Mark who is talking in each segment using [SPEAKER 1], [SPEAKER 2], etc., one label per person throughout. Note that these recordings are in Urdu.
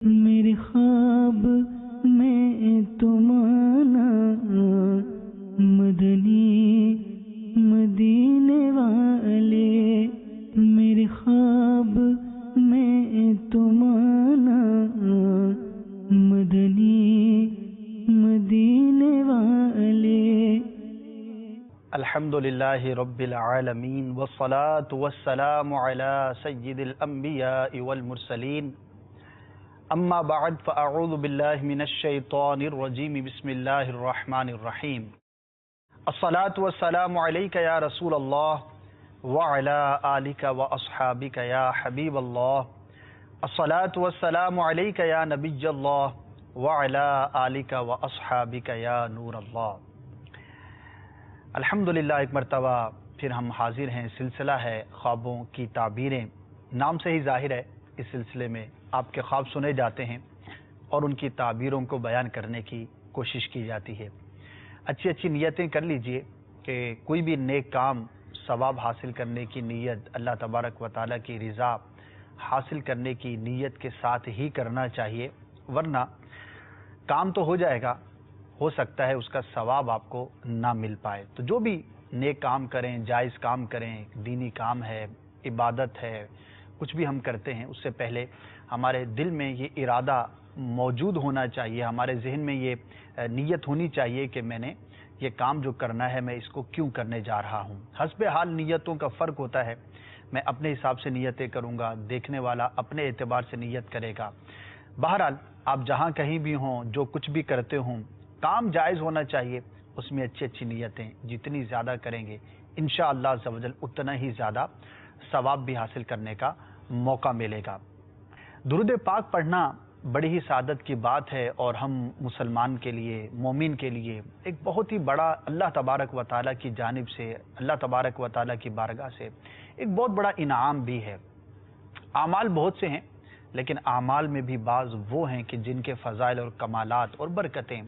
[SPEAKER 1] میرے خواب میں تمہارا مدنی مدینے والے، میرے خواب میں تمہارا مدنی مدینے والے۔
[SPEAKER 2] الحمدللہ رب العالمین والصلاة والسلام علی سید الانبیاء والمرسلین، اما بعد فاعوذ باللہ من الشیطان الرجیم، بسم اللہ الرحمن الرحیم۔ الصلاة والسلام علیک یا رسول اللہ وعلی آلک واصحابک یا حبیب اللہ، الصلاة والسلام علیک یا نبی اللہ وعلی آلک واصحابک یا نور اللہ۔ الحمدللہ ایک مرتبہ پھر ہم حاضر ہیں۔ سلسلہ ہے خوابوں کی تعبیریں۔ نام سے ہی ظاہر ہے اس سلسلے میں آپ کے خواب سنے جاتے ہیں اور ان کی تعبیروں کو بیان کرنے کی کوشش کی جاتی ہے۔ اچھی اچھی نیتیں کر لیجئے کہ کوئی بھی نیک کام ثواب حاصل کرنے کی نیت، اللہ تبارک و تعالیٰ کی رضا حاصل کرنے کی نیت کے ساتھ ہی کرنا چاہیے، ورنہ کام تو ہو جائے گا، ہو سکتا ہے اس کا ثواب آپ کو نہ مل پائے۔ تو جو بھی نیک کام کریں، جائز کام کریں، دینی کام ہے، عبادت ہے، کچھ بھی ہم کرتے ہیں، اس سے پہلے ہمارے دل میں یہ ارادہ موجود ہونا چاہیے، ہمارے ذہن میں یہ نیت ہونی چاہیے کہ میں نے یہ کام جو کرنا ہے میں اس کو کیوں کرنے جا رہا ہوں۔ حسب حال نیتوں کا فرق ہوتا ہے، میں اپنے حساب سے نیتیں کروں گا، دیکھنے والا اپنے اعتبار سے نیت کرے گا۔ بہرحال آپ جہاں کہیں بھی ہوں، جو کچھ بھی کرتے ہوں، کام جائز ہونا چاہیے، اس میں اچھی اچھی نیتیں جتنی زیادہ کریں گے انشاءاللہ عز و جل اتنا ہی زیادہ ثواب بھی حاصل کرنے کا موقع ملے گا۔ درود پاک پڑھنا بڑی ہی سعادت کی بات ہے، اور ہم مسلمان کے لیے، مومن کے لیے ایک بہت ہی بڑا اللہ تبارک و تعالیٰ کی جانب سے، اللہ تبارک و تعالیٰ کی بارگاہ سے ایک بہت بڑا انعام بھی ہے۔ اعمال بہت سے ہیں، لیکن اعمال میں بھی بعض وہ ہیں کہ جن کے فضائل اور کمالات اور برکتیں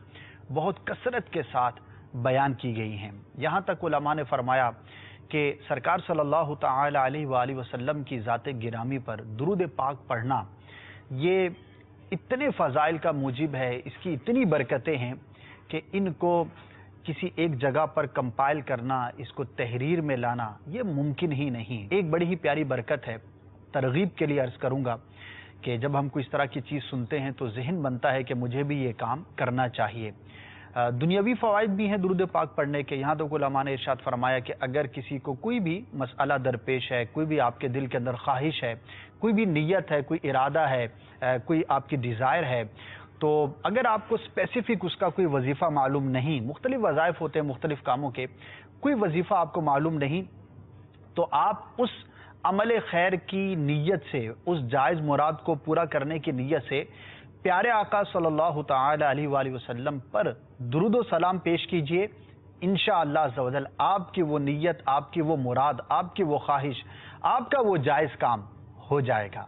[SPEAKER 2] بہت کثرت کے ساتھ بیان کی گئی ہیں۔ یہاں تک علماء نے فرمایا کہ سرکار صلی اللہ تعالی علیہ وآلہ وسلم کی ذات گرامی پر درود پاک پڑھنا یہ اتنے فضائل کا موجب ہے، اس کی اتنی برکتیں ہیں کہ ان کو کسی ایک جگہ پر کمپائل کرنا، اس کو تحریر میں لانا یہ ممکن ہی نہیں۔ ایک بڑی ہی پیاری برکت ہے، ترغیب کے لیے عرض کروں گا کہ جب ہم کوئی اس طرح کی چیز سنتے ہیں تو ذہن بنتا ہے کہ مجھے بھی یہ کام کرنا چاہیے۔ دنیاوی فوائد بھی ہیں درود پاک پڑھنے کے۔ یہاں تک علماء نے ارشاد فرمایا کہ اگر کسی کو کوئی بھی مسئلہ درپیش ہے، کوئی بھی آپ کے دل کے اندر خواہش ہے، کوئی بھی نیت ہے، کوئی ارادہ ہے، کوئی آپ کی ڈیزائر ہے، تو اگر آپ کو اسپیسیفک اس کا کوئی وظیفہ معلوم نہیں، مختلف وظائف ہوتے ہیں مختلف کاموں کے، کوئی وظیفہ آپ کو معلوم نہیں، تو آپ اس عمل خیر کی نیت سے، اس جائز مراد کو پورا کرنے کی نیت سے پیارے آقا صلی اللہ تعالی علیہ وآلہ وسلم پر درود و سلام پیش کیجئے۔ انشاءاللہ عز و جل آپ کی وہ نیت، آپ کی وہ مراد، آپ کی وہ خواہش، آپ کا وہ جائز کام ہو جائے گا۔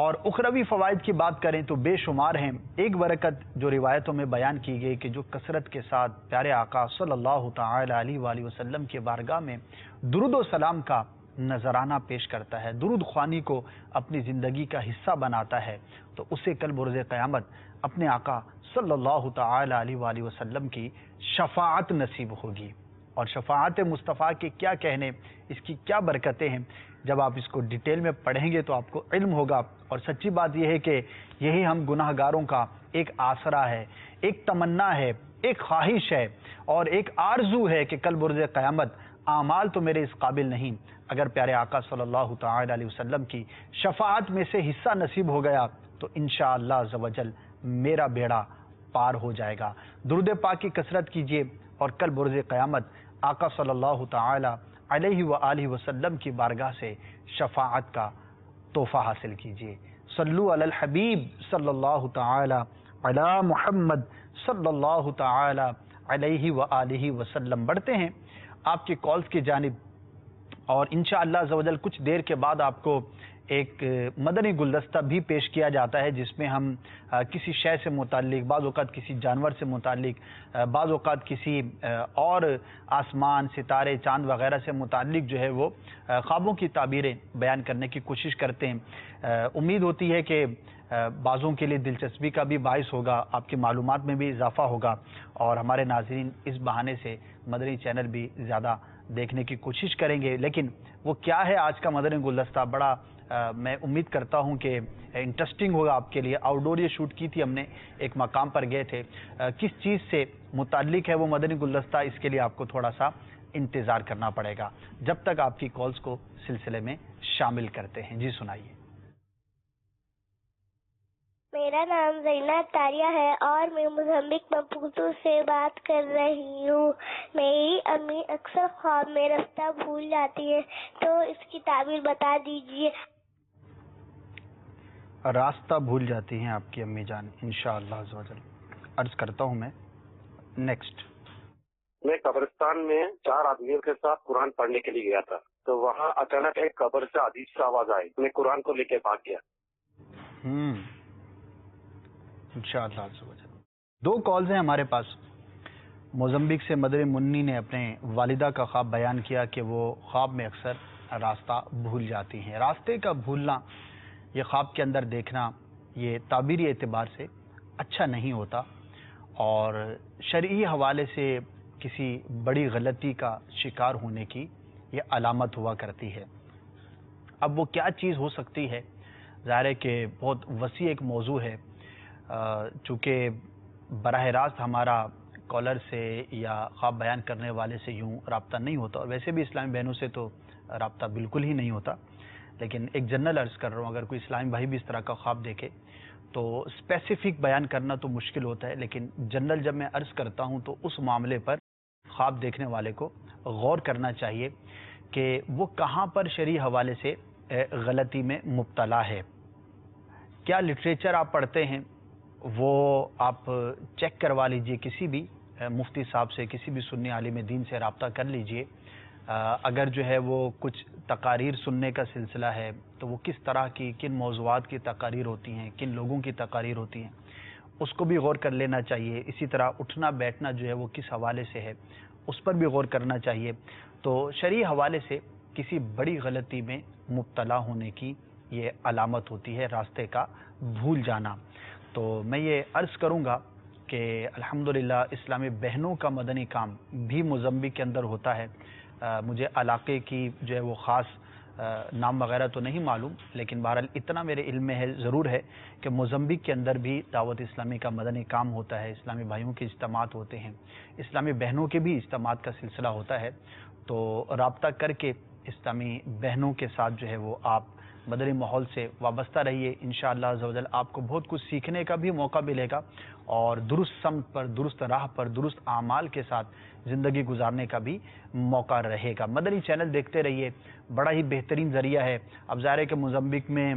[SPEAKER 2] اور اخروی فوائد کی بات کریں تو بے شمار ہیں۔ ایک برکت جو روایتوں میں بیان کی گئی کہ جو کثرت کے ساتھ پیارے آقا صلی اللہ تعالی علیہ وآلہ وسلم کے بارگاہ میں درود و سلام کا نذرانہ پیش کرتا ہے، درود خوانی کو اپنی زندگی کا حصہ بناتا ہے، تو اسے کل بروز قیامت اپنے آقا صلی اللہ تعالی علیہ وآلہ وسلم کی شفاعت نصیب ہوگی۔ اور شفاعت مصطفیٰ کے کیا کہنے، اس کی کیا برکتیں ہیں، جب آپ اس کو ڈیٹیل میں پڑھیں گے تو آپ کو علم ہوگا۔ اور سچی بات یہ ہے کہ یہی ہم گناہ گاروں کا ایک آسرا ہے، ایک تمنا ہے، ایک خواہش ہے اور ایک آرزو ہے کہ کل بروز قیامت اعمال تو میرے اس قابل نہیں، اگر پیارے آقا صلی اللہ تعالی علیہ وسلم کی شفاعت میں سے حصہ نصیب ہو گیا تو انشاءاللہ عز و جل میرا بیڑا پار ہو جائے گا۔ درود پاک کی کثرت کیجئے اور کل بروز قیامت آقا صلی اللہ تعالی علیہ وآلہ وسلم کی بارگاہ سے شفاعت کا تحفہ حاصل کیجئے۔ صلو علی الحبیب صلی اللہ تعالی علی محمد صلی اللہ تعالی علیہ وآلہ وسلم۔ بڑھتے ہیں آپ کے کالز کی جانب، اور انشاءاللہ عز و جل کچھ دیر کے بعد آپ کو ایک مدنی گلدستہ بھی پیش کیا جاتا ہے جس میں ہم کسی شے سے متعلق، بعض اوقات کسی جانور سے متعلق، بعض اوقات کسی اور آسمان، ستارے، چاند وغیرہ سے متعلق جو ہے وہ خوابوں کی تعبیریں بیان کرنے کی کوشش کرتے ہیں۔ امید ہوتی ہے کہ بعضوں کے لیے دلچسپی کا بھی باعث ہوگا، آپ کی معلومات میں بھی اضافہ ہوگا، اور ہمارے ناظرین اس بہانے سے مدنی چینل بھی زیادہ دیکھنے کی کوشش کریں گے۔ لیکن وہ کیا ہے آج کا مدنی گلدستہ؟ بڑا میں امید کرتا ہوں کہ انٹرسٹنگ ہوگا آپ کے لیے۔ آؤٹ ڈور یہ شوٹ کی تھی ہم نے، ایک مقام پر گئے تھے۔ کس چیز سے متعلق ہے وہ مدنی گلدستہ، اس کے لیے آپ کو تھوڑا سا انتظار کرنا پڑے گا جب تک آپ کی کالز کو سلسلے میں شامل کرتے ہیں۔ جی سنائیے۔
[SPEAKER 3] میرا نام زینب تاریہ ہے اور میں موزمبیق مپوتو سے بات کر رہی ہوں۔ میری امی اکثر خواب میں راستہ بھول جاتی ہے، تو اس کی تعبیر بتا دیجیے۔
[SPEAKER 2] راستہ بھول جاتی ہیں آپ کی امی جان، انشاءاللہ عز و جل۔ عرض کرتا ہوں میں نیکسٹ۔
[SPEAKER 4] میں قبرستان میں 4 آدمیوں کے ساتھ قرآن پڑھنے کے لیے گیا تھا، تو وہاں اچانک ایک قبر سے عجیب سی آواز آئی، میں قرآن کو لے کے بھاگ گیا۔
[SPEAKER 2] انشاءاللہ عز و جل۔ 2 کالز ہیں ہمارے پاس۔ موزمبیق سے مدر منی نے اپنے والدہ کا خواب بیان کیا کہ وہ خواب میں اکثر راستہ بھول جاتی ہیں۔ راستے کا بھولنا، یہ خواب کے اندر دیکھنا، یہ تعبیری اعتبار سے اچھا نہیں ہوتا، اور شرعی حوالے سے کسی بڑی غلطی کا شکار ہونے کی یہ علامت ہوا کرتی ہے۔ اب وہ کیا چیز ہو سکتی ہے؟ ظاہر ہے کہ بہت وسیع ایک موضوع ہے، چونکہ براہ راست ہمارا کالر سے یا خواب بیان کرنے والے سے یوں رابطہ نہیں ہوتا، اور ویسے بھی اسلامی بہنوں سے تو رابطہ بالکل ہی نہیں ہوتا، لیکن ایک جنرل عرض کر رہا ہوں، اگر کوئی اسلامی بھائی بھی اس طرح کا خواب دیکھے تو اسپیسیفک بیان کرنا تو مشکل ہوتا ہے، لیکن جنرل جب میں عرض کرتا ہوں تو اس معاملے پر خواب دیکھنے والے کو غور کرنا چاہیے کہ وہ کہاں پر شرعی حوالے سے غلطی میں مبتلا ہے۔ کیا لٹریچر آپ پڑھتے ہیں وہ آپ چیک کروا لیجئے، کسی بھی مفتی صاحب سے، کسی بھی سنی عالم دین سے رابطہ کر لیجئے۔ اگر جو ہے وہ کچھ تقاریر سننے کا سلسلہ ہے تو وہ کس طرح کی، کن موضوعات کی تقاریر ہوتی ہیں، کن لوگوں کی تقاریر ہوتی ہیں، اس کو بھی غور کر لینا چاہیے۔ اسی طرح اٹھنا بیٹھنا جو ہے وہ کس حوالے سے ہے، اس پر بھی غور کرنا چاہیے۔ تو شرعی حوالے سے کسی بڑی غلطی میں مبتلا ہونے کی یہ علامت ہوتی ہے، راستے کا بھول جانا۔ تو میں یہ عرض کروں گا کہ الحمدللہ اسلامی بہنوں کا مدنی کام بھی موزمبیق کے اندر ہوتا ہے۔ مجھے علاقے کی جو ہے وہ خاص نام وغیرہ تو نہیں معلوم، لیکن بہرحال اتنا میرے علم میں ہے، ضرور ہے کہ موزمبیق کے اندر بھی دعوت اسلامی کا مدنی کام ہوتا ہے، اسلامی بھائیوں کے اجتماعات ہوتے ہیں، اسلامی بہنوں کے بھی اجتماعات کا سلسلہ ہوتا ہے۔ تو رابطہ کر کے اسلامی بہنوں کے ساتھ جو ہے وہ آپ مدنی ماحول سے وابستہ رہیے، انشاءاللہ عز و جل آپ کو بہت کچھ سیکھنے کا بھی موقع ملے گا، اور درست سمت پر، درست راہ پر، درست اعمال کے ساتھ زندگی گزارنے کا بھی موقع رہے گا۔ مدنی چینل دیکھتے رہیے، بڑا ہی بہترین ذریعہ ہے۔ اب ظاہر ہے کہ موزمبیق میں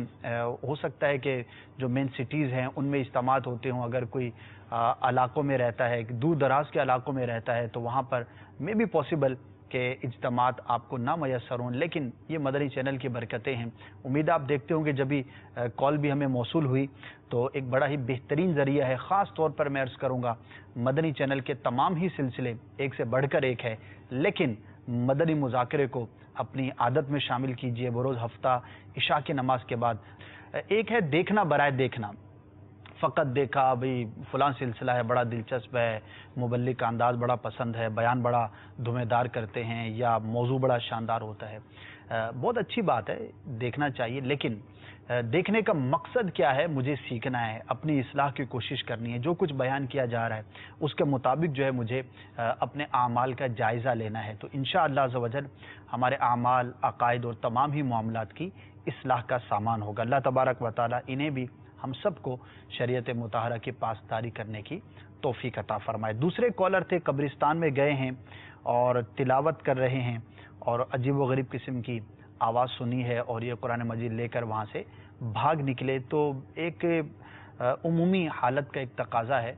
[SPEAKER 2] ہو سکتا ہے کہ جو مین سٹیز ہیں ان میں اجتماعات ہوتے ہوں، اگر کوئی علاقوں میں رہتا ہے، دور دراز کے علاقوں میں رہتا ہے، تو وہاں پر میں بھی پاسبل کہ اجتماعات آپ کو نہ میسر ہوں، لیکن یہ مدنی چینل کی برکتیں ہیں۔ امید آپ دیکھتے ہوں کہ جب بھی کال بھی ہمیں موصول ہوئی تو ایک بڑا ہی بہترین ذریعہ ہے۔ خاص طور پر میں عرض کروں گا مدنی چینل کے تمام ہی سلسلے ایک سے بڑھ کر ایک ہے، لیکن مدنی مذاکرے کو اپنی عادت میں شامل کیجئے بروز ہفتہ عشاء کی نماز کے بعد۔ ایک ہے دیکھنا برائے دیکھنا، فقط دیکھا بھئی فلاں سلسلہ ہے، بڑا دلچسپ ہے، مبلغ کا انداز بڑا پسند ہے، بیان بڑا دھمے دار کرتے ہیں، یا موضوع بڑا شاندار ہوتا ہے۔ بہت اچھی بات ہے، دیکھنا چاہیے، لیکن دیکھنے کا مقصد کیا ہے؟ مجھے سیکھنا ہے، اپنی اصلاح کی کوشش کرنی ہے، جو کچھ بیان کیا جا رہا ہے اس کے مطابق جو ہے مجھے اپنے اعمال کا جائزہ لینا ہے۔ تو انشاءاللہ عز و جل ہمارے اعمال، عقائد اور تمام ہی معاملات کی اصلاح کا سامان ہوگا۔ اللہ تبارک و تعالی انہیں بھی ہم سب کو شریعت مطہرہ کی پاسداری کرنے کی توفیق عطا فرمائے۔ دوسرے کالر تھے، قبرستان میں گئے ہیں اور تلاوت کر رہے ہیں اور عجیب و غریب قسم کی آواز سنی ہے اور یہ قرآن مجید لے کر وہاں سے بھاگ نکلے۔ تو ایک عمومی حالت کا ایک تقاضا ہے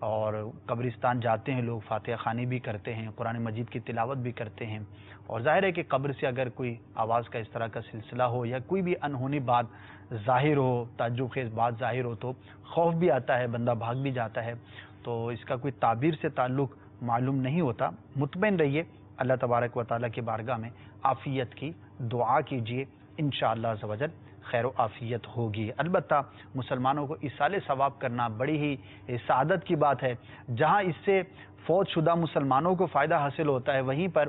[SPEAKER 2] اور قبرستان جاتے ہیں لوگ، فاتحہ خوانی بھی کرتے ہیں، قرآن مجید کی تلاوت بھی کرتے ہیں، اور ظاہر ہے کہ قبر سے اگر کوئی آواز کا اس طرح کا سلسلہ ہو یا کوئی بھی انہونی بات ظاہر ہو، تعجب خیز بات ظاہر ہو، تو خوف بھی آتا ہے، بندہ بھاگ بھی جاتا ہے. تو اس کا کوئی تعبیر سے تعلق معلوم نہیں ہوتا. مطمئن رہیے، اللہ تبارک و تعالیٰ کی بارگاہ میں عافیت کی دعا کیجیے، انشاءاللہ عز و جل خیر و عافیت ہوگی. البتہ مسلمانوں کو ایصال ثواب کرنا بڑی ہی سعادت کی بات ہے. جہاں اس سے فوت شدہ مسلمانوں کو فائدہ حاصل ہوتا ہے، وہیں پر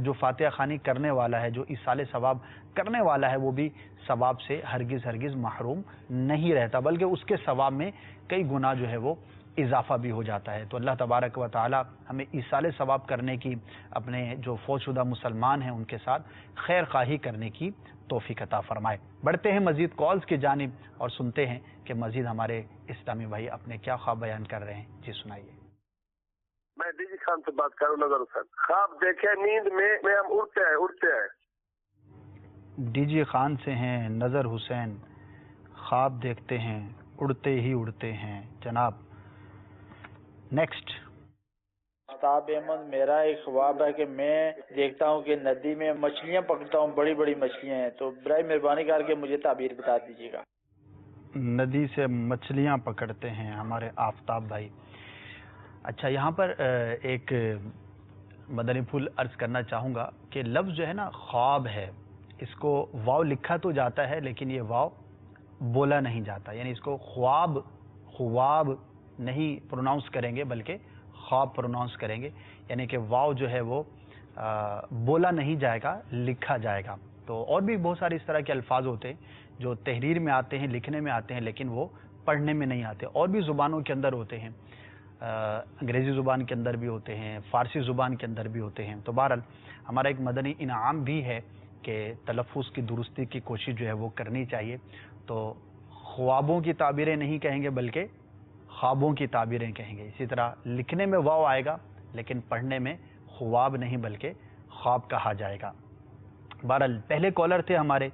[SPEAKER 2] جو فاتحہ خوانی کرنے والا ہے، جو ایصال ثواب کرنے والا ہے، وہ بھی ثواب سے ہرگز محروم نہیں رہتا، بلکہ اس کے ثواب میں کئی گنا جو ہے وہ اضافہ بھی ہو جاتا ہے. تو اللہ تبارک و تعالی ہمیں ایصال ثواب کرنے کی، اپنے جو فوت شدہ مسلمان ہیں ان کے ساتھ خیر خواہی کرنے کی توفیق عطا فرمائے. بڑھتے ہیں مزید کالز کی جانب اور سنتے ہیں کہ مزید ہمارے اسلامی بھائی اپنے کیا خواب بیان کر رہے ہیں. جی سنائیے.
[SPEAKER 5] میں ڈی جی خان سے بات کروں. نظر حسین. خواب دیکھے نیند میں ہم اڑتے ہیں.
[SPEAKER 2] ڈی جی خان سے ہیں نظر حسین. خواب دیکھتے ہیں اڑتے ہی اڑتے ہیں. جناب نیکسٹ.
[SPEAKER 6] آفتاب احمد، میرا ایک خواب ہے کہ میں دیکھتا ہوں کہ ندی میں مچھلیاں پکڑتا ہوں، بڑی بڑی مچھلیاں ہیں، تو برائے مہربانی کر کے مجھے تعبیر بتا دیجیے گا.
[SPEAKER 2] ندی سے مچھلیاں پکڑتے ہیں ہمارے آفتاب بھائی. اچھا، یہاں پر ایک مدنی پھول عرض کرنا چاہوں گا کہ لفظ جو ہے نا خواب ہے، اس کو واو لکھا تو جاتا ہے لیکن یہ واو بولا نہیں جاتا، یعنی اس کو خواب نہیں پروناؤنس کریں گے بلکہ خواب پروناؤنس کریں گے. یعنی کہ واو جو ہے وہ بولا نہیں جائے گا، لکھا جائے گا. تو اور بھی بہت سارے اس طرح کے الفاظ ہوتے ہیں جو تحریر میں آتے ہیں، لکھنے میں آتے ہیں، لیکن وہ پڑھنے میں نہیں آتے. اور بھی زبانوں کے اندر ہوتے ہیں، انگریزی زبان کے اندر بھی ہوتے ہیں، فارسی زبان کے اندر بھی ہوتے ہیں. تو بہرحال ہمارا ایک مدنی انعام بھی ہے کہ تلفظ کی درستی کی کوشش جو ہے وہ کرنی چاہیے. تو خوابوں کی تعبیریں نہیں کہیں گے بلکہ خوابوں کی تعبیریں کہیں گے. اسی طرح لکھنے میں واو آئے گا لیکن پڑھنے میں خواب نہیں بلکہ خواب کہا جائے گا. بہرحال پہلے کالر تھے ہمارے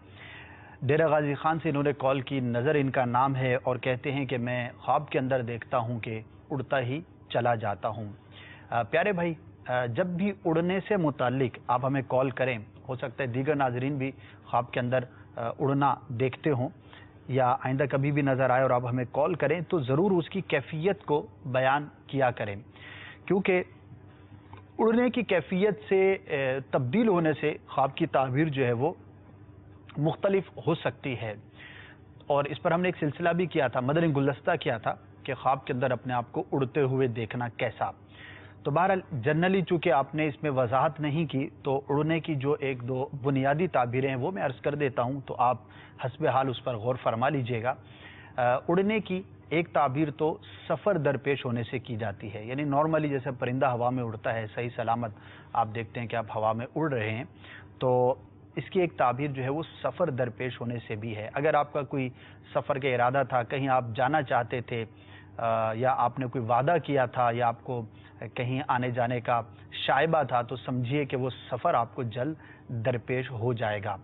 [SPEAKER 2] ڈیرہ غازی خان سے، انہوں نے کال کی. نظر ان کا نام ہے اور کہتے ہیں کہ میں خواب کے اندر دیکھتا ہوں کہ اڑتا ہی چلا جاتا ہوں. پیارے بھائی، جب بھی اڑنے سے متعلق آپ ہمیں کال کریں، ہو سکتا ہے دیگر ناظرین بھی خواب کے اندر اڑنا دیکھتے ہوں یا آئندہ کبھی بھی نظر آئے اور آپ ہمیں کال کریں تو ضرور اس کی کیفیت کو بیان کیا کریں، کیونکہ اڑنے کی کیفیت سے تبدیل ہونے سے خواب کی تعبیر جو ہے وہ مختلف ہو سکتی ہے. اور اس پر ہم نے ایک سلسلہ بھی کیا تھا، مدنی گلدستہ کیا تھا کہ خواب کے اندر اپنے آپ کو اڑتے ہوئے دیکھنا کیسا. تو بہرحال جنرلی چونکہ آپ نے اس میں وضاحت نہیں کی تو اڑنے کی جو ایک دو بنیادی تعبیریں ہیں وہ میں عرض کر دیتا ہوں، تو آپ حسب حال اس پر غور فرما لیجئے گا. اڑنے کی ایک تعبیر تو سفر درپیش ہونے سے کی جاتی ہے، یعنی نارملی جیسے پرندہ ہوا میں اڑتا ہے، صحیح سلامت آپ دیکھتے ہیں کہ آپ ہوا میں اڑ رہے ہیں، تو اس کی ایک تعبیر جو ہے وہ سفر درپیش ہونے سے بھی ہے. اگر آپ کا کوئی سفر کا ارادہ تھا، کہیں آپ جانا چاہتے تھے یا آپ نے کوئی وعدہ کیا تھا یا آپ کو کہیں آنے جانے کا شائبہ تھا، تو سمجھیے کہ وہ سفر آپ کو جلد درپیش ہو جائے گا.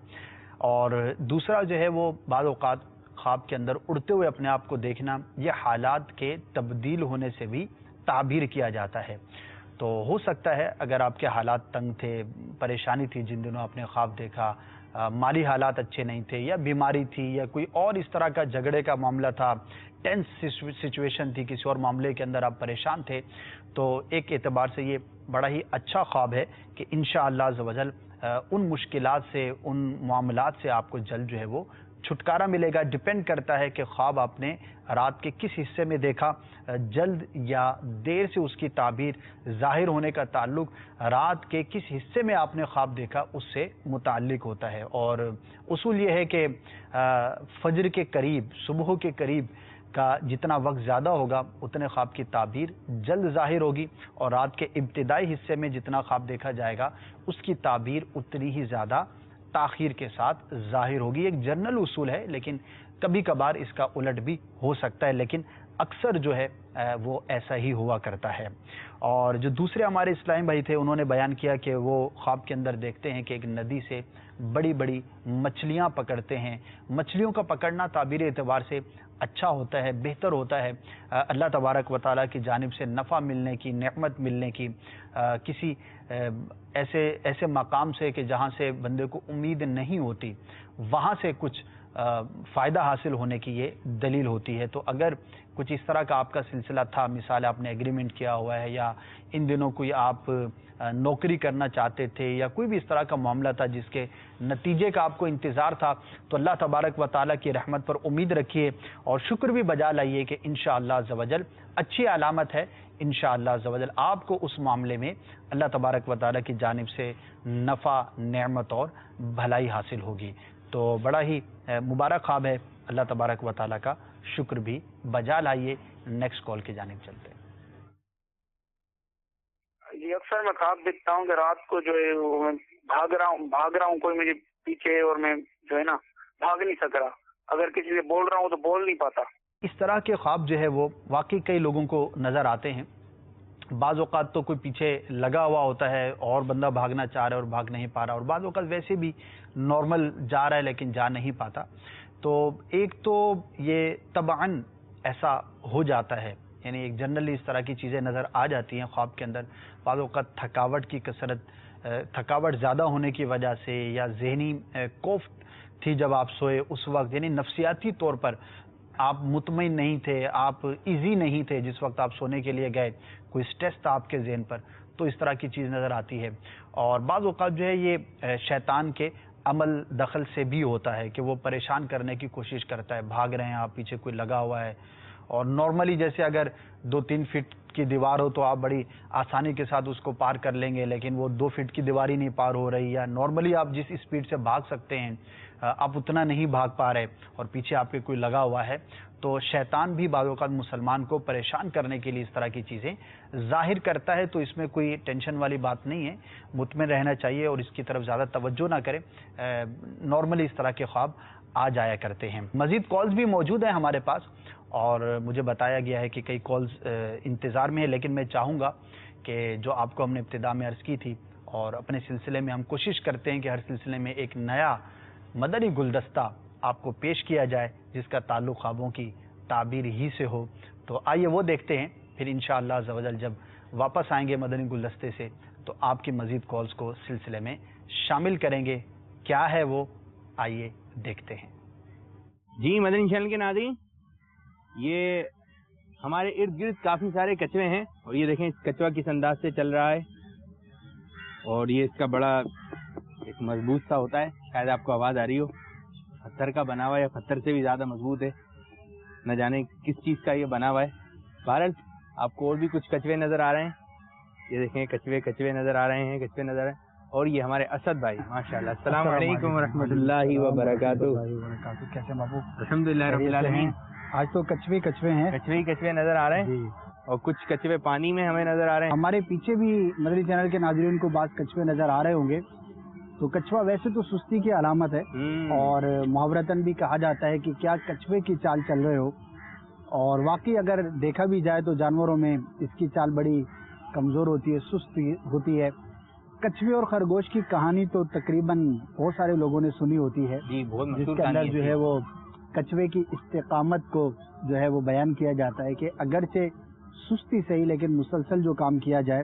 [SPEAKER 2] اور دوسرا جو ہے وہ بعض اوقات خواب کے اندر اڑتے ہوئے اپنے آپ کو دیکھنا، یہ حالات کے تبدیل ہونے سے بھی تعبیر کیا جاتا ہے. تو ہو سکتا ہے اگر آپ کے حالات تنگ تھے، پریشانی تھی، جن دنوں آپ نے خواب دیکھا، مالی حالات اچھے نہیں تھے یا بیماری تھی یا کوئی اور اس طرح کا جھگڑے کا معاملہ تھا، ٹینس سچویشن تھی، کسی اور معاملے کے اندر آپ پریشان تھے، تو ایک اعتبار سے یہ بڑا ہی اچھا خواب ہے کہ انشاءاللہ عز و جل ان مشکلات سے، ان معاملات سے آپ کو جلد جو ہے وہ چھٹکارا ملے گا. ڈیپینڈ کرتا ہے کہ خواب آپ نے رات کے کس حصے میں دیکھا، جلد یا دیر سے اس کی تعبیر ظاہر ہونے کا تعلق رات کے کس حصے میں آپ نے خواب دیکھا اس سے متعلق ہوتا ہے. اور اصول یہ ہے کہ فجر کے قریب، صبح کے قریب کا جتنا وقت زیادہ ہوگا اتنے خواب کی تعبیر جلد ظاہر ہوگی، اور رات کے ابتدائی حصے میں جتنا خواب دیکھا جائے گا اس کی تعبیر اتنی ہی زیادہ تاخیر کے ساتھ ظاہر ہوگی. ایک جنرل اصول ہے لیکن کبھی کبھار اس کا الٹ بھی ہو سکتا ہے، لیکن اکثر جو ہے وہ ایسا ہی ہوا کرتا ہے. اور جو دوسرے ہمارے اسلامی بھائی تھے انہوں نے بیان کیا کہ وہ خواب کے اندر دیکھتے ہیں کہ ایک ندی سے بڑی بڑی مچھلیاں پکڑتے ہیں. مچھلیوں کا پکڑنا تعبیر اعتبار سے اچھا ہوتا ہے، بہتر ہوتا ہے، اللہ تبارک و تعالیٰ کی جانب سے نفع ملنے کی، نعمت ملنے کی، کسی ایسے مقام سے کہ جہاں سے بندے کو امید نہیں ہوتی، وہاں سے کچھ فائدہ حاصل ہونے کی یہ دلیل ہوتی ہے۔ تو اگر کچھ اس طرح کا آپ کا سلسلہ تھا، مثال آپ نے ایگریمنٹ کیا ہوا ہے، یا ان دنوں کوئی آپ نوکری کرنا چاہتے تھے، یا کوئی بھی اس طرح کا معاملہ تھا جس کے نتیجے کا آپ کو انتظار تھا، تو اللہ تبارک و تعالیٰ کی رحمت پر امید رکھیے اور شکر بھی بجا لائیے کہ انشاءاللہ عز و جل اچھی علامت ہے، انشاءاللہ عز و جل آپ کو اس معاملے میں اللہ تبارک و تعالیٰ کی جانب سے نفع، نعمت اور بھلائی حاصل ہوگی۔ تو بڑا ہی مبارک خواب ہے، اللہ تبارک و تعالیٰ کا شکر بھی بجا لائیے۔ نیکسٹ کال کی جانب چلتے ہیں۔
[SPEAKER 7] جی اکثر میں خواب دیکھتا ہوں کہ رات کو جو ہے وہ میں بھاگ رہا ہوں کوئی مجھے پیچھے، اور میں جو ہے نا بھاگ نہیں سک رہا، اگر کسی سے بول رہا ہوں تو بول نہیں پاتا۔
[SPEAKER 2] اس طرح کے خواب جو ہے وہ واقعی کئی لوگوں کو نظر آتے ہیں۔ بعض اوقات تو کوئی پیچھے لگا ہوا ہوتا ہے اور بندہ بھاگنا چاہ رہا ہے اور بھاگ نہیں پا رہا، اور بعض اوقات ویسے بھی نارمل جا رہا ہے لیکن جا نہیں پاتا۔ تو ایک تو یہ طبعاً ایسا ہو جاتا ہے، یعنی ایک جنرلی اس طرح کی چیزیں نظر آ جاتی ہیں خواب کے اندر۔ بعض اوقات تھکاوٹ کی کثرت، تھکاوٹ زیادہ ہونے کی وجہ سے، یا ذہنی کوفت تھی جب آپ سوئے اس وقت، یعنی نفسیاتی طور پر آپ مطمئن نہیں تھے، آپ ایزی نہیں تھے جس وقت آپ سونے کے لیے گئے، کوئی سٹریس تھا آپ کے ذہن پر، تو اس طرح کی چیز نظر آتی ہے۔ اور بعض اوقات جو ہے یہ شیطان کے عمل دخل سے بھی ہوتا ہے کہ وہ پریشان کرنے کی کوشش کرتا ہے، بھاگ رہے ہیں آپ، پیچھے کوئی لگا ہوا ہے، اور نارملی جیسے اگر 2-3 فٹ کی دیوار ہو تو آپ بڑی آسانی کے ساتھ اس کو پار کر لیں گے، لیکن وہ 2 فٹ کی دیوار ہی نہیں پار ہو رہی، یا نارملی آپ جس اسپیڈ سے بھاگ سکتے ہیں آپ اتنا نہیں بھاگ پا رہے اور پیچھے آپ کے کوئی لگا ہوا ہے۔ تو شیطان بھی بعض اوقات مسلمان کو پریشان کرنے کے لیے اس طرح کی چیزیں ظاہر کرتا ہے، تو اس میں کوئی ٹینشن والی بات نہیں ہے، مطمئن رہنا چاہیے اور اس کی طرف زیادہ توجہ نہ کریں۔ نارملی اس طرح کے خواب آ جایا کرتے ہیں۔ مزید کالز بھی موجود ہیں ہمارے پاس، اور مجھے بتایا گیا ہے کہ کئی کالز انتظار میں ہیں، لیکن میں چاہوں گا کہ جو آپ کو ہم نے ابتدا میں عرض کی تھی، اور اپنے سلسلے میں ہم کوشش کرتے ہیں کہ ہر سلسلے میں ایک نیا مدنی گلدستہ آپ کو پیش کیا جائے جس کا تعلق خوابوں کی تعبیر ہی سے ہو۔ تو آئیے وہ دیکھتے ہیں، پھر انشاءاللہ عز و جل جب واپس آئیں گے مدنی گلدستے سے تو آپ کی مزید کالز کو سلسلے میں شامل کریں گے۔ کیا ہے وہ، آئیے دیکھتے ہیں۔
[SPEAKER 8] جی مدنی چینل کے ناظرین، یہ ہمارے ارد گرد کافی سارے کچوے ہیں، اور یہ دیکھیں اس کچوا کس انداز سے چل رہا ہے، اور یہ اس کا بڑا ایک مضبوط سا ہوتا ہے، شاید آپ کو آواز آ رہی ہو، پتھر کا بنا ہوا ہے یا پتھر سے بھی زیادہ مضبوط ہے، نہ جانے کس چیز کا یہ بنا ہوا ہے۔ بہرحال آپ کو اور بھی کچھ کچوے نظر آ رہے ہیں، یہ دیکھیں کچوے نظر آ رہے ہیں، کچوے نظر آ رہے ہیں، اور یہ ہمارے اسد بھائی ماشاءاللہ۔ السلام علیکم ورحمۃ اللہ وبرکاتہ۔
[SPEAKER 1] کیسے بابو؟
[SPEAKER 8] الحمدللہ رب العالمین۔
[SPEAKER 1] آج تو کچوے ہیں،
[SPEAKER 8] کچوے نظر آ رہے ہیں، اور کچھ کچوے پانی میں ہمیں نظر آ رہے ہیں۔
[SPEAKER 1] ہمارے پیچھے بھی مدنی چینل کے ناظرین کو بعض کچوے نظر آ رہے ہوں گے۔ تو کچھوا ویسے تو سستی کی علامت ہے، اور محاورتاً بھی کہا جاتا ہے کہ کیا کچھوے کی چال چل رہے ہو، اور واقعی اگر دیکھا بھی جائے تو جانوروں میں اس کی چال بڑی کمزور ہوتی ہے، سست ہوتی ہے۔ کچھوے اور خرگوش کی کہانی تو تقریباً بہت سارے لوگوں نے سنی ہوتی ہے، جس کے اندر جو ہے وہ کچھوے کی استقامت کو جو ہے وہ بیان کیا جاتا ہے کہ اگرچہ سستی صحیح لیکن مسلسل جو کام کیا جائے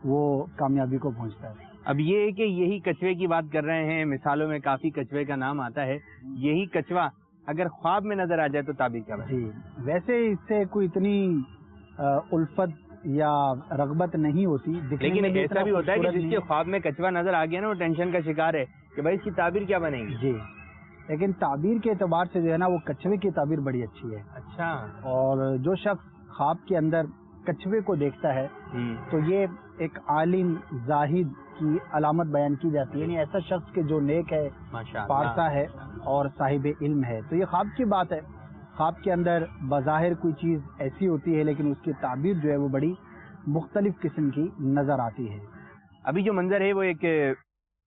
[SPEAKER 1] وہ کامیابی کو پہنچتا ہے۔
[SPEAKER 8] اب یہ کہ یہی کچھوے کی بات کر رہے ہیں، مثالوں میں کافی کچھوے کا نام آتا ہے، یہی کچھوا اگر خواب میں نظر آ جائے تو تعبیر کیا بنے؟
[SPEAKER 1] جی ویسے اس سے کوئی اتنی الفت یا رغبت نہیں ہوتی،
[SPEAKER 8] لیکن ایسا بھی ہوتا ہے کہ جس کے خواب میں کچھوا نظر آ گیا نا وہ ٹینشن کا شکار ہے کہ بھائی اس کی تعبیر کیا بنے گی۔
[SPEAKER 1] جی لیکن تعبیر کے اعتبار سے جو ہے نا وہ کچھوے کی تعبیر بڑی اچھی ہے۔
[SPEAKER 8] اچھا،
[SPEAKER 1] اور جو شخص خواب کے اندر کچھوے کو دیکھتا ہے تو یہ ایک عالم زاہد کی علامت بیان کی جاتی ہے، یعنی ایسا شخص کہ جو نیک ہے، پارسا ہے اور صاحب علم ہے۔ تو یہ خواب کی بات ہے، خواب کے اندر بظاہر کوئی چیز ایسی ہوتی ہے لیکن اس کی تعبیر جو ہے وہ بڑی مختلف قسم کی نظر آتی ہے۔
[SPEAKER 8] ابھی جو منظر ہے وہ ایک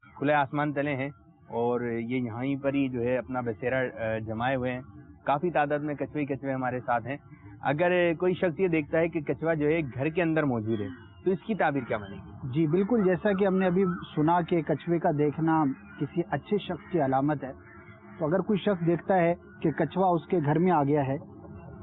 [SPEAKER 8] کھلے آسمان تلے ہیں، اور یہ یہاں پر ہی جو ہے اپنا بسیرا جمائے ہوئے ہیں، کافی تعداد میں کچھوے ہمارے ساتھ ہیں۔ اگر کوئی شخص یہ دیکھتا ہے کہ کچھوا جو ہے گھر کے اندر موجود ہے تو اس کی تعبیر کیا بنے گی؟
[SPEAKER 1] جی بالکل، جیسا کہ ہم نے ابھی سنا کہ کچھوے کا دیکھنا کسی اچھے شخص کی علامت ہے، تو اگر کوئی شخص دیکھتا ہے کہ کچھوا اس کے گھر میں آ گیا ہے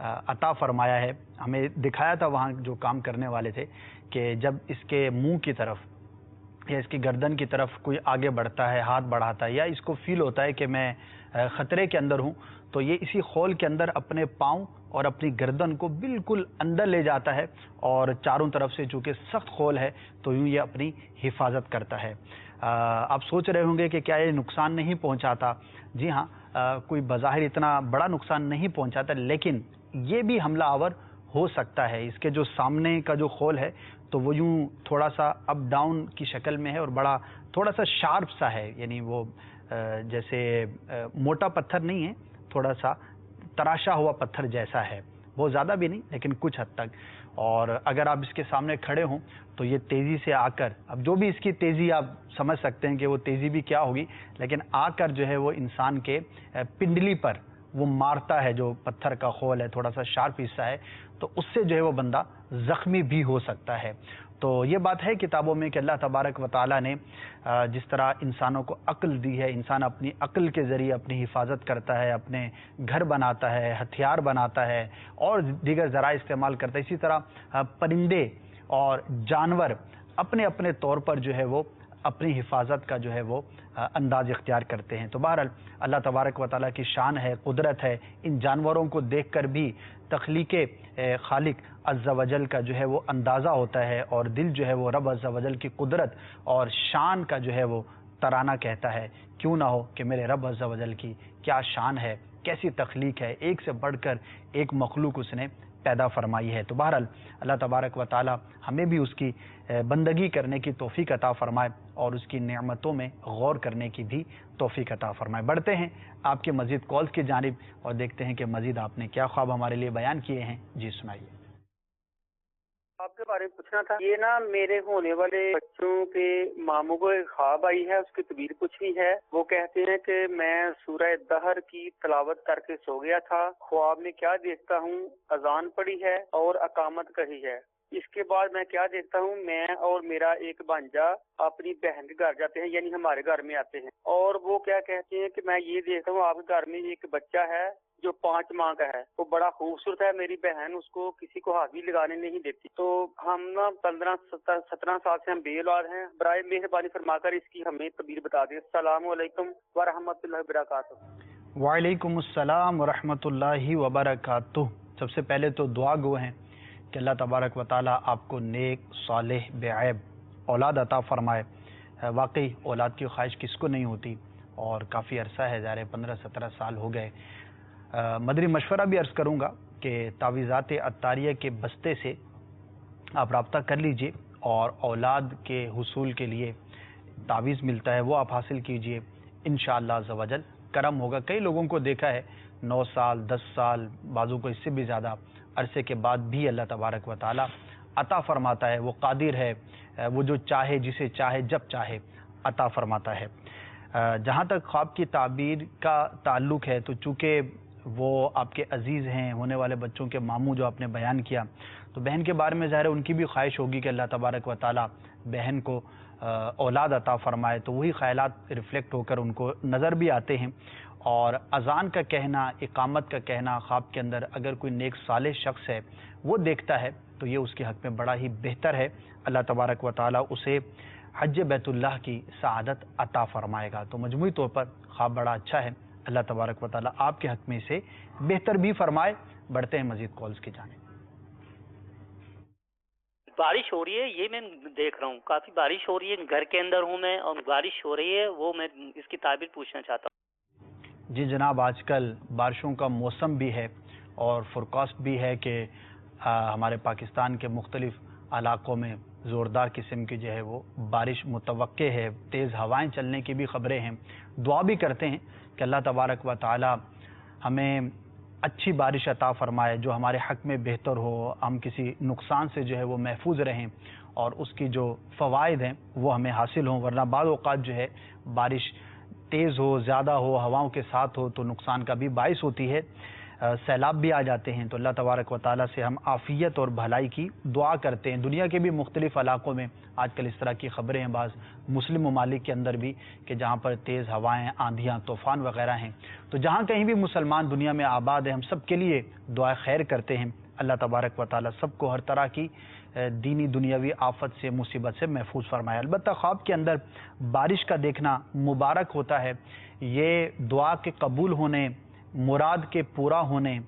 [SPEAKER 2] عطا فرمایا ہے. ہمیں دکھایا تھا وہاں جو کام کرنے والے تھے کہ جب اس کے منہ کی طرف یا اس کی گردن کی طرف کوئی آگے بڑھتا ہے, ہاتھ بڑھاتا ہے, یا اس کو فیل ہوتا ہے کہ میں خطرے کے اندر ہوں, تو یہ اسی خول کے اندر اپنے پاؤں اور اپنی گردن کو بالکل اندر لے جاتا ہے, اور چاروں طرف سے چونکہ سخت خول ہے تو یوں یہ اپنی حفاظت کرتا ہے. آپ سوچ رہے ہوں گے کہ کیا یہ نقصان نہیں پہنچاتا؟ جی ہاں, کوئی بظاہر اتنا بڑا نقصان نہیں پہنچاتا, لیکن یہ بھی حملہ آور ہو سکتا ہے. اس کے جو سامنے کا جو خول ہے تو وہ یوں تھوڑا سا اپ ڈاؤن کی شکل میں ہے اور بڑا تھوڑا سا شارپ سا ہے, یعنی وہ جیسے موٹا پتھر نہیں ہے, تھوڑا سا تراشا ہوا پتھر جیسا ہے, بہت زیادہ بھی نہیں لیکن کچھ حد تک. اور اگر آپ اس کے سامنے کھڑے ہوں تو یہ تیزی سے آ کر, اب جو بھی اس کی تیزی آپ سمجھ سکتے ہیں کہ وہ تیزی بھی کیا ہوگی, لیکن آ کر جو ہے وہ انسان کے پنڈلی پر وہ مارتا ہے. جو پتھر کا خول ہے, تھوڑا سا شارپ حصہ ہے, تو اس سے جو ہے وہ بندہ زخمی بھی ہو سکتا ہے. تو یہ بات ہے کتابوں میں کہ اللہ تبارک و تعالیٰ نے جس طرح انسانوں کو عقل دی ہے, انسان اپنی عقل کے ذریعے اپنی حفاظت کرتا ہے, اپنے گھر بناتا ہے, ہتھیار بناتا ہے اور دیگر ذرائع استعمال کرتا ہے, اسی طرح پرندے اور جانور اپنے اپنے طور پر جو ہے وہ اپنی حفاظت کا جو ہے وہ انداز اختیار کرتے ہیں. تو بہرحال اللہ تبارک و تعالیٰ کی شان ہے, قدرت ہے. ان جانوروں کو دیکھ کر بھی تخلیق خالق عز و جل کا جو ہے وہ اندازہ ہوتا ہے, اور دل جو ہے وہ رب عز و جل کی قدرت اور شان کا جو ہے وہ ترانہ کہتا ہے. کیوں نہ ہو کہ میرے رب عز و جل کی کیا شان ہے, کیسی تخلیق ہے, ایک سے بڑھ کر ایک مخلوق اس نے پیدا فرمائی ہے. تو بہرحال اللہ تبارک و تعالی ہمیں بھی اس کی بندگی کرنے کی توفیق عطا فرمائے اور اس کی نعمتوں میں غور کرنے کی بھی توفیق عطا فرمائے. بڑھتے ہیں آپ کے مزید کالز کی جانب اور دیکھتے ہیں کہ مزید آپ نے کیا خواب ہمارے لیے بیان کیے ہیں. جی سنائیے.
[SPEAKER 9] آپ کے بارے میں پوچھنا تھا, یہ نا میرے ہونے والے بچوں کے ماموں کو ایک خواب آئی ہے, اس کی تعبیر پوچھنی ہے. وہ کہتے ہیں کہ میں سورہ دہر کی تلاوت کر کے سو گیا تھا, خواب میں کیا دیکھتا ہوں, اذان پڑی ہے اور اقامت کہی ہے. اس کے بعد میں کیا دیکھتا ہوں, میں اور میرا ایک بھانجا اپنی بہن کے گھر جاتے ہیں, یعنی ہمارے گھر میں آتے ہیں, اور وہ کیا کہتے ہیں کہ میں یہ دیکھتا ہوں آپ کے گھر میں ایک بچہ ہے جو 5 ماہ کا ہے, وہ بڑا خوبصورت ہے. میری بہن اس کو کسی کو ہاتھ بھی لگانے نہیں دیتی. تو ہم نا 15-17 سال سے ہم بے اولاد ہیں. برائے مہربانی فرما کر اس کی ہمیں تعبیر بتا دیں. السلام علیکم ورحمۃ اللہ وبرکاتہ.
[SPEAKER 2] وعلیکم السلام ورحمۃ اللہ وبرکاتہ. سب سے پہلے تو دعا گو ہیں کہ اللہ تبارک و تعالیٰ آپ کو نیک صالح بے عیب اولاد عطا فرمائے. واقعی اولاد کی خواہش کس کو نہیں ہوتی, اور کافی عرصہ ہے, ظاہر 15-17 سال ہو گئے. مدری مشورہ بھی عرض کروں گا کہ تعویذات عطاریہ کے بستے سے آپ رابطہ کر لیجئے, اور اولاد کے حصول کے لیے تعویذ ملتا ہے وہ آپ حاصل کیجئے. انشاءاللہ عز و جل کرم ہوگا. کئی لوگوں کو دیکھا ہے 9 سال 10 سال, بعضوں کو اس سے بھی زیادہ عرصے کے بعد بھی اللہ تبارک و تعالی عطا فرماتا ہے. وہ قادر ہے, وہ جو چاہے جسے چاہے جب چاہے عطا فرماتا ہے. جہاں تک خواب کی تعبیر کا تعلق ہے, تو چونکہ وہ آپ کے عزیز ہیں, ہونے والے بچوں کے ماموں جو آپ نے بیان کیا, تو بہن کے بارے میں ظاہر ہے ان کی بھی خواہش ہوگی کہ اللہ تبارک و تعالی بہن کو اولاد عطا فرمائے. تو وہی خیالات ریفلیکٹ ہو کر ان کو نظر بھی آتے ہیں. اور اذان کا کہنا, اقامت کا کہنا خواب کے اندر اگر کوئی نیک صالح شخص ہے وہ دیکھتا ہے تو یہ اس کے حق میں بڑا ہی بہتر ہے. اللہ تبارک و تعالی اسے حج بیت اللہ کی سعادت عطا فرمائے گا. تو مجموعی طور پر خواب بڑا اچھا ہے. اللہ تبارک و تعالی آپ کے حق میں اسے بہتر بھی فرمائے. بڑھتے ہیں مزید کالز کی جانب.
[SPEAKER 10] بارش ہو رہی ہے, یہ میں دیکھ رہا ہوں, کافی بارش ہو رہی ہے, گھر کے اندر ہوں میں اور بارش ہو رہی ہے, وہ میں اس کی تعبیر پوچھنا چاہتا ہوں.
[SPEAKER 2] جی جناب, آج کل بارشوں کا موسم بھی ہے اور فورکاسٹ بھی ہے کہ ہمارے پاکستان کے مختلف علاقوں میں زوردار قسم کی جو ہے وہ بارش متوقع ہے. تیز ہوائیں چلنے کی بھی خبریں ہیں. دعا بھی کرتے ہیں کہ اللہ تبارک و تعالی ہمیں اچھی بارش عطا فرمائے جو ہمارے حق میں بہتر ہو, ہم کسی نقصان سے جو ہے وہ محفوظ رہیں اور اس کی جو فوائد ہیں وہ ہمیں حاصل ہوں. ورنہ بعض اوقات جو ہے بارش تیز ہو, زیادہ ہو, ہواؤں کے ساتھ ہو تو نقصان کا بھی باعث ہوتی ہے. سیلاب بھی آ جاتے ہیں تو اللہ تبارک و تعالیٰ سے ہم عافیت اور بھلائی کی دعا کرتے ہیں. دنیا کے بھی مختلف علاقوں میں آج کل اس طرح کی خبریں ہیں, بعض مسلم ممالک کے اندر بھی, کہ جہاں پر تیز ہوائیں, آندھیاں, طوفان وغیرہ ہیں. تو جہاں کہیں بھی مسلمان دنیا میں آباد ہیں, ہم سب کے لیے دعا خیر کرتے ہیں. اللہ تبارک و تعالیٰ سب کو ہر طرح کی دینی دنیاوی آفت سے, مصیبت سے محفوظ فرمائے. البتہ خواب کے اندر بارش کا دیکھنا مبارک ہوتا ہے. یہ دعا کے قبول ہونے, مراد کے پورا ہونے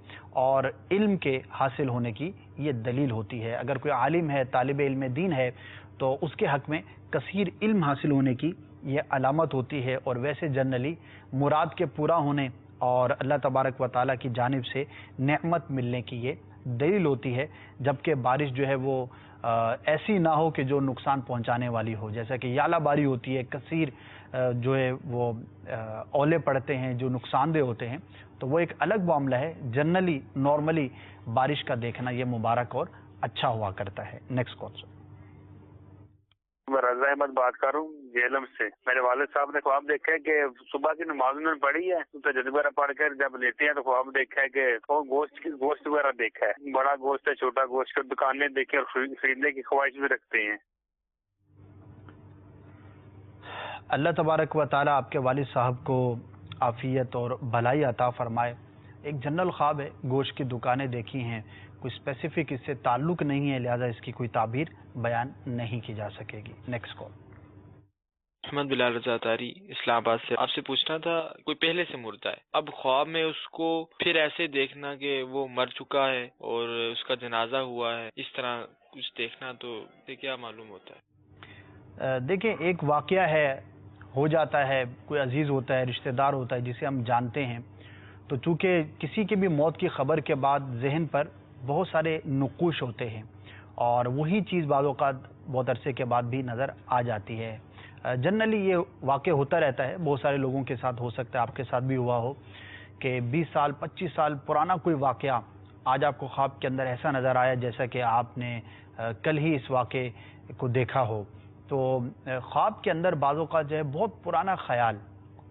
[SPEAKER 2] اور علم کے حاصل ہونے کی یہ دلیل ہوتی ہے. اگر کوئی عالم ہے, طالب علم دین ہے, تو اس کے حق میں کثیر علم حاصل ہونے کی یہ علامت ہوتی ہے. اور ویسے جنرلی مراد کے پورا ہونے اور اللہ تبارک و تعالیٰ کی جانب سے نعمت ملنے کی یہ دلیل ہوتی ہے. جبکہ بارش جو ہے وہ ایسی نہ ہو کہ جو نقصان پہنچانے والی ہو, جیسا کہ یالہ باری ہوتی ہے, کثیر جو ہے وہ اولے پڑتے ہیں جو نقصان دہ ہوتے ہیں, تو وہ ایک الگ معاملہ ہے. جنرلی نارملی بارش کا دیکھنا یہ مبارک اور اچھا ہوا کرتا ہے. Next call.
[SPEAKER 5] میں رضا احمد بات کر رہا ہوں جہلم سے. میرے والد صاحب نے خواب دیکھا ہے کہ صبح کی نماز انہوں نے پڑھی ہے, تہجد وغیرہ پڑھ کر جب لیتے ہیں تو خواب دیکھا ہے کہ گوشت وغیرہ دیکھا ہے, بڑا گوشت ہے, چھوٹا گوشت, دکانیں دیکھی اور خریدنے کی خواہش بھی رکھتے ہیں.
[SPEAKER 2] اللہ تبارک و تعالیٰ آپ کے والد صاحب کو عافیت اور بھلائی عطا فرمائے. ایک جنرل خواب ہے, گوشت کی دکانیں دیکھی ہیں, کوئی اسپیسیفک اس سے تعلق نہیں ہے, لہذا اس کی کوئی تعبیر بیان نہیں کی جا سکے گی. Next call.
[SPEAKER 11] محمد بلال رضا تاری اسلام آباد سے. آپ سے پوچھنا تھا, کوئی پہلے سے مردہ ہے, اب خواب میں اس کو پھر ایسے دیکھنا کہ وہ مر چکا ہے اور اس کا جنازہ ہوا ہے, اس طرح کچھ دیکھنا, تو کیا معلوم ہوتا ہے؟
[SPEAKER 2] دیکھیں, ایک واقعہ ہے, ہو جاتا ہے, کوئی عزیز ہوتا ہے, رشتہ دار ہوتا ہے جسے ہم جانتے ہیں, تو چونکہ کسی کی بھی موت کی خبر کے بعد ذہن پر بہت سارے نقوش ہوتے ہیں اور وہی چیز بعض اوقات بہت عرصے کے بعد بھی نظر آ جاتی ہے. جنرلی یہ واقع ہوتا رہتا ہے, بہت سارے لوگوں کے ساتھ ہو سکتا ہے, آپ کے ساتھ بھی ہوا ہو کہ 20 سال 25 سال پرانا کوئی واقعہ آج آپ کو خواب کے اندر ایسا نظر آیا جیسا کہ آپ نے کل ہی اس واقعے کو دیکھا ہو. تو خواب کے اندر بعض اوقات جو ہے بہت پرانا خیال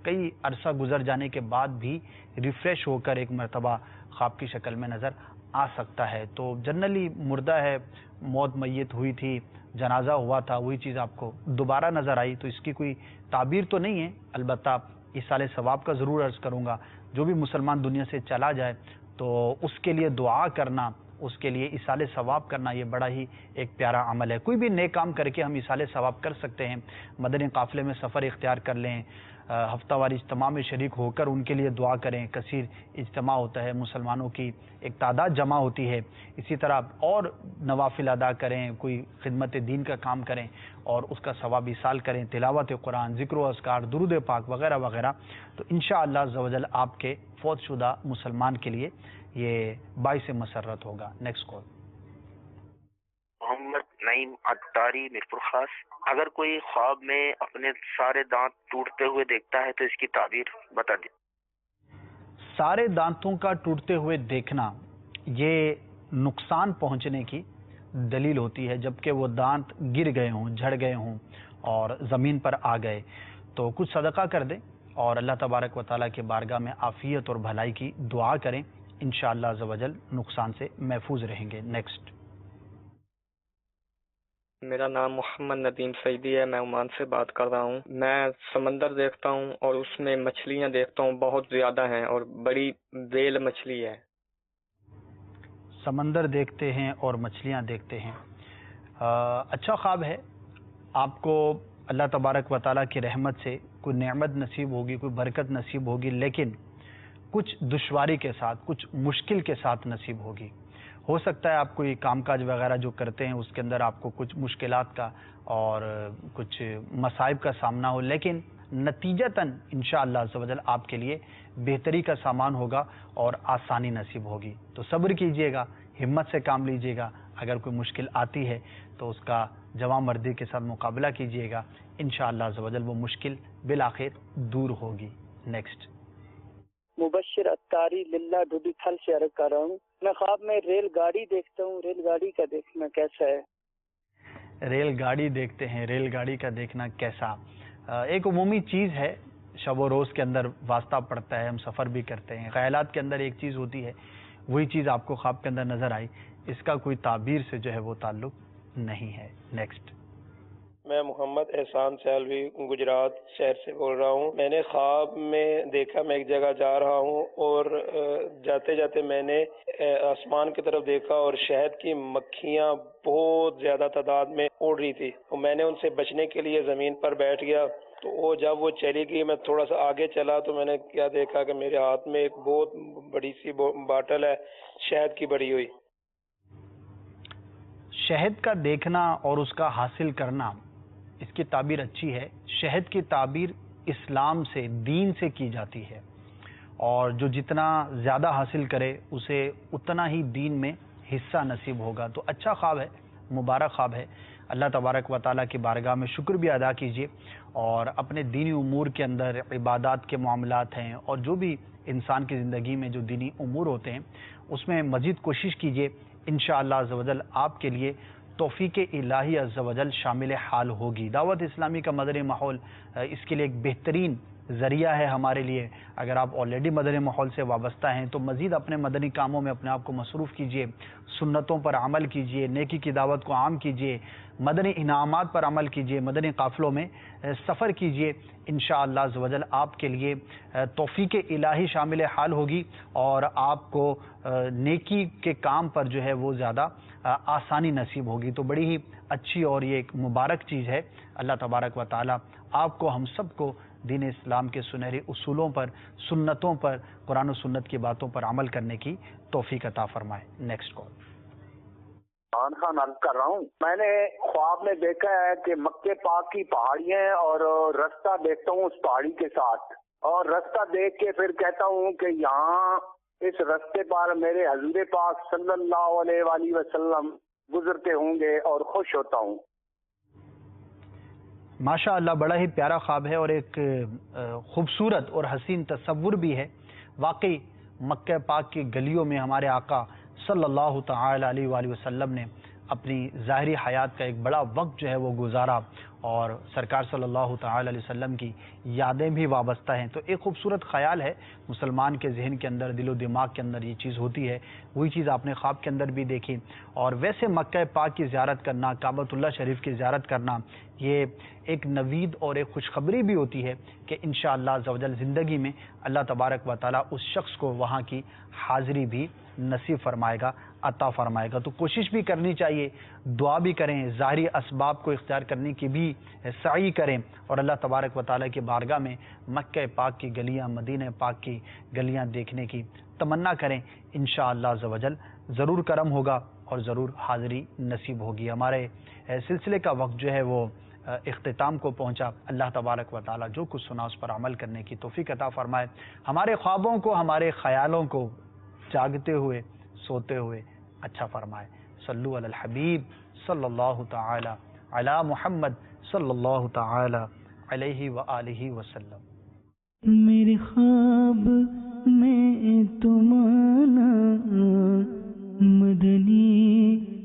[SPEAKER 2] کئی عرصہ گزر جانے کے بعد بھی ریفریش ہو کر ایک مرتبہ خواب کی شکل میں نظر آ سکتا ہے. تو جنرلی مردہ ہے, موت میت ہوئی تھی, جنازہ ہوا تھا, وہی چیز آپ کو دوبارہ نظر آئی, تو اس کی کوئی تعبیر تو نہیں ہے. البتہ ایصال ثواب کا ضرور عرض کروں گا, جو بھی مسلمان دنیا سے چلا جائے تو اس کے لیے دعا کرنا, اس کے لیے ایصال ثواب کرنا, یہ بڑا ہی ایک پیارا عمل ہے. کوئی بھی نیک کام کر کے ہم ایصال ثواب کر سکتے ہیں. مدنی قافلے میں سفر اختیار کر لیں, ہفتہ واری اجتماع میں شریک ہو کر ان کے لیے دعا کریں. کثیر اجتماع ہوتا ہے, مسلمانوں کی ایک تعداد جمع ہوتی ہے. اسی طرح اور نوافل ادا کریں, کوئی خدمت دین کا کام کریں اور اس کا ثواب ایصال کریں, تلاوت قرآن, ذکر و اذکار, درود پاک وغیرہ وغیرہ, تو انشاءاللہ عز و جل آپ کے فوت شدہ مسلمان کے لیے یہ باعث مسرت ہوگا. Next call.
[SPEAKER 12] محمد نعیم اتاری میرپور خاص. اگر کوئی خواب میں اپنے سارے دانت ٹوٹتے ہوئے دیکھتا ہے تو اس کی تعبیر بتا دیں.
[SPEAKER 2] سارے دانتوں کا ٹوٹتے ہوئے دیکھنا یہ نقصان پہنچنے کی دلیل ہوتی ہے, جبکہ وہ دانت گر گئے ہوں, جھڑ گئے ہوں اور زمین پر آ گئے تو کچھ صدقہ کر دیں اور اللہ تبارک و تعالیٰ کی بارگاہ میں عافیت اور بھلائی کی دعا کریں. انشاءاللہ عز و جل نقصان سے محفوظ رہیں گے. نیکسٹ.
[SPEAKER 13] میرا نام محمد ندیم سعیدی ہے, میں عمان سے بات کر رہا ہوں. میں سمندر دیکھتا ہوں اور اس میں مچھلیاں دیکھتا ہوں, بہت زیادہ ہیں اور بڑی ویل مچھلی ہے.
[SPEAKER 2] سمندر دیکھتے ہیں اور مچھلیاں دیکھتے ہیں, اچھا خواب ہے. آپ کو اللہ تبارک و تعالیٰ کی رحمت سے کوئی نعمت نصیب ہوگی, کوئی برکت نصیب ہوگی, لیکن کچھ دشواری کے ساتھ, کچھ مشکل کے ساتھ نصیب ہوگی. ہو سکتا ہے آپ کوئی کام کاج وغیرہ جو کرتے ہیں اس کے اندر آپ کو کچھ مشکلات کا اور کچھ مصائب کا سامنا ہو, لیکن نتیجتاً انشاءاللہ عز و جل آپ کے لیے بہتری کا سامان ہوگا اور آسانی نصیب ہوگی. تو صبر کیجئے گا, ہمت سے کام لیجئے گا. اگر کوئی مشکل آتی ہے تو اس کا جوان مردی کے ساتھ مقابلہ کیجئے گا, انشاءاللہ عز و جل وہ مشکل بالآخر دور ہوگی. نیکسٹ.
[SPEAKER 14] مبشر اتاری للہ ڈوبی تھل سے عرض کر رہا ہوں. میں خواب میں ریل گاڑی دیکھتا ہوں, ریل گاڑی کا دیکھنا کیسا ہے؟
[SPEAKER 2] ریل گاڑی دیکھتے ہیں, ریل گاڑی کا دیکھنا کیسا؟ ایک عمومی چیز ہے شب و روز کے اندر واسطہ پڑتا ہے، ہم سفر بھی کرتے ہیں، خیالات کے اندر ایک چیز ہوتی ہے، وہی چیز آپ کو خواب کے اندر نظر آئی، اس کا کوئی تعبیر سے جو ہے وہ تعلق نہیں ہے۔ نیکسٹ۔
[SPEAKER 15] میں محمد احسان سیلوی گجرات شہر سے بول رہا ہوں۔ میں نے خواب میں دیکھا میں ایک جگہ جا رہا ہوں اور جاتے جاتے میں نے آسمان کی طرف دیکھا اور شہد کی مکھیاں بہت زیادہ تعداد میں اڑ رہی تھی، اور میں نے ان سے بچنے کے لیے زمین پر بیٹھ گیا۔ تو وہ جب وہ چلی گئی میں تھوڑا سا آگے چلا تو میں نے کیا دیکھا کہ میرے ہاتھ میں ایک بہت بڑی سی باٹل ہے شہد کی بڑی ہوئی۔
[SPEAKER 2] شہد کا دیکھنا اور اس کا حاصل کرنا، اس کی تعبیر اچھی ہے۔ شہد کی تعبیر اسلام سے، دین سے کی جاتی ہے، اور جو جتنا زیادہ حاصل کرے اسے اتنا ہی دین میں حصہ نصیب ہوگا۔ تو اچھا خواب ہے، مبارک خواب ہے۔ اللہ تبارک و تعالیٰ کی بارگاہ میں شکر بھی ادا کیجیے، اور اپنے دینی امور کے اندر عبادات کے معاملات ہیں اور جو بھی انسان کی زندگی میں جو دینی امور ہوتے ہیں اس میں مزید کوشش کیجیے، انشاءاللہ عز و جل آپ کے لیے توفیق الہی عز و جل شامل حال ہوگی۔ دعوت اسلامی کا مدنی ماحول اس کے لیے ایک بہترین ذریعہ ہے ہمارے لیے۔ اگر آپ آلریڈی مدنی ماحول سے وابستہ ہیں تو مزید اپنے مدنی کاموں میں اپنے آپ کو مصروف کیجیے، سنتوں پر عمل کیجیے، نیکی کی دعوت کو عام کیجیے، مدنی انعامات پر عمل کیجیے، مدنی قافلوں میں سفر کیجیے۔ انشاءاللہ عز و جل آپ کے لیے توفیق الہی شامل حال ہوگی، اور آپ کو نیکی کے کام پر جو ہے وہ زیادہ آسانی نصیب ہوگی۔ تو بڑی ہی اچھی اور یہ ایک مبارک چیز ہے۔ اللہ تبارک و تعالیٰ آپ کو، ہم سب کو دین اسلام کے سنہری اصولوں پر، سنتوں پر، قرآن و سنت کی باتوں پر عمل کرنے کی توفیق عطا فرمائے۔ Next call.
[SPEAKER 16] خان عرض کر رہا ہوں، میں نے خواب میں دیکھا ہے کہ مکے پاک کی پہاڑیاں ہیں اور رستہ دیکھتا ہوں اس پہاڑی کے ساتھ، اور رستہ دیکھ کے پھر کہتا ہوں کہ یہاں اس رستے پر میرے حضور پاک صلی اللہ علیہ وآلہ وسلم گزرتے ہوں گے اور خوش ہوتا ہوں۔
[SPEAKER 2] ماشاء اللہ، بڑا ہی پیارا خواب ہے اور ایک خوبصورت اور حسین تصور بھی ہے۔ واقعی مکہ پاک کی گلیوں میں ہمارے آقا صلی اللہ تعالی علیہ وآلہ وسلم نے اپنی ظاہری حیات کا ایک بڑا وقت جو ہے وہ گزارا، اور سرکار صلی اللہ تعالی علیہ وسلم کی یادیں بھی وابستہ ہیں۔ تو ایک خوبصورت خیال ہے مسلمان کے ذہن کے اندر، دل و دماغ کے اندر یہ چیز ہوتی ہے، وہی چیز آپ نے خواب کے اندر بھی دیکھی۔ اور ویسے مکہ پاک کی زیارت کرنا، کعبۃ اللہ شریف کی زیارت کرنا، یہ ایک نوید اور ایک خوشخبری بھی ہوتی ہے کہ انشاءاللہ عز و جل زندگی میں اللہ تبارک و تعالیٰ اس شخص کو وہاں کی حاضری بھی نصیب فرمائے گا، عطا فرمائے گا۔ تو کوشش بھی کرنی چاہیے، دعا بھی کریں، ظاہری اسباب کو اختیار کرنے کی بھی سعی کریں، اور اللہ تبارک و تعالیٰ کی بارگاہ میں مکہ پاک کی گلیاں، مدینہ پاک کی گلیاں دیکھنے کی تمنا کریں۔ انشاءاللہ عز و جل ضرور کرم ہوگا اور ضرور حاضری نصیب ہوگی۔ ہمارے سلسلے کا وقت جو ہے وہ اختتام کو پہنچا۔ اللہ تبارک و تعالیٰ جو کچھ سنا اس پر عمل کرنے کی توفیق عطا فرمائے، ہمارے خوابوں کو، ہمارے خیالوں کو جاگتے ہوئے، سوتے ہوئے اچھا فرمائے۔ صلو علی الحبیب صلی اللہ تعالی علی محمد صلی اللہ تعالی علیہ وآلہ وسلم۔
[SPEAKER 17] میرے خواب میں تمہارا مدنی